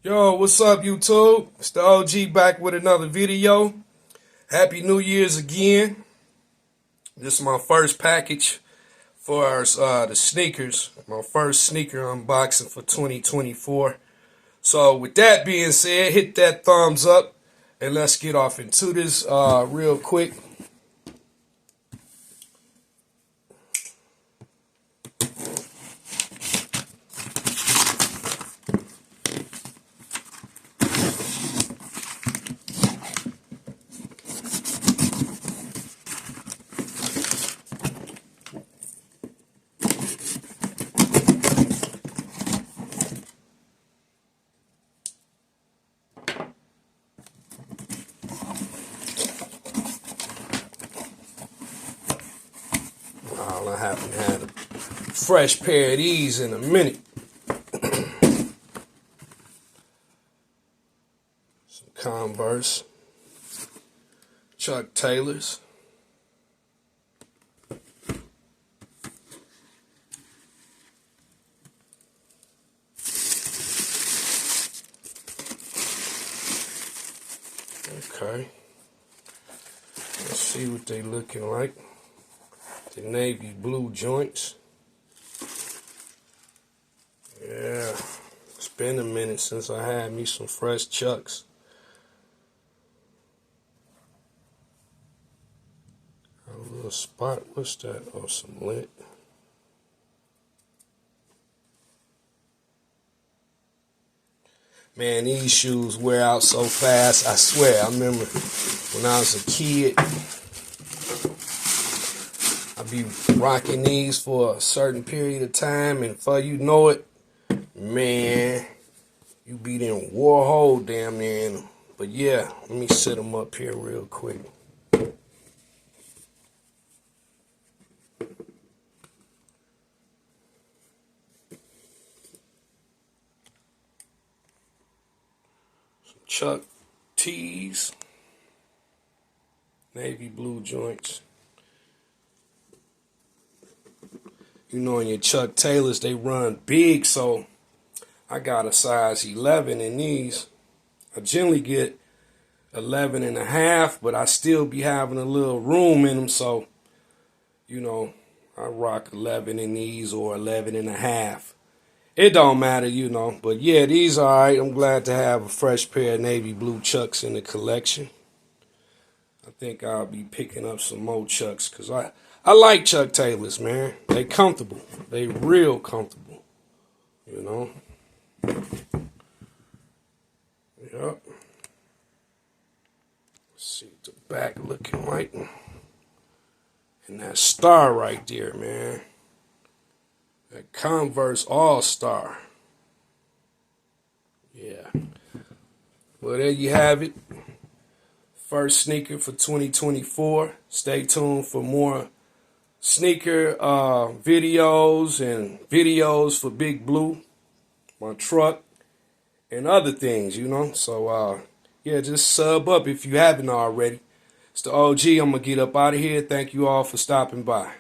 Yo, what's up, YouTube? It's the OG back with another video. Happy New Year's again. This is my first package for the sneakers. My first sneaker unboxing for 2024. So with that being said, hit that thumbs up and let's get off into this real quick. I haven't had a fresh pair of these in a minute. Some Converse, Chuck Taylors. Okay, let's see what they looking like. The navy blue joints. Yeah, it's been a minute since I had me some fresh Chucks. Got a little spot. What's that? Oh, some lint. Man, these shoes wear out so fast. I swear, I remember when I was a kid, I'd be rocking these for a certain period of time, and before you know it, man, you be in war hole damn near in them. But yeah, let me set them up here real quick. Some Chuck tees, navy blue joints. You know, in your Chuck Taylors, they run big, so I got a size 11 in these. I generally get 11 and a half, but I still be having a little room in them, so, you know, I rock 11 in these or 11 and a half. It don't matter, you know, but yeah, these are all right. I'm glad to have a fresh pair of navy blue Chucks in the collection. I think I'll be picking up some more Chucks because I like Chuck Taylors, man. They comfortable. They real comfortable, you know. Yep. Let's see what the back looking like. And that star right there, man. That Converse All-Star. Yeah. Well, there you have it. First sneaker for 2024. Stay tuned for more sneaker videos and videos for Big Blue, my truck, and other things, you know. So, yeah, just sub up if you haven't already. It's the OG. I'm going to get up out of here. Thank you all for stopping by.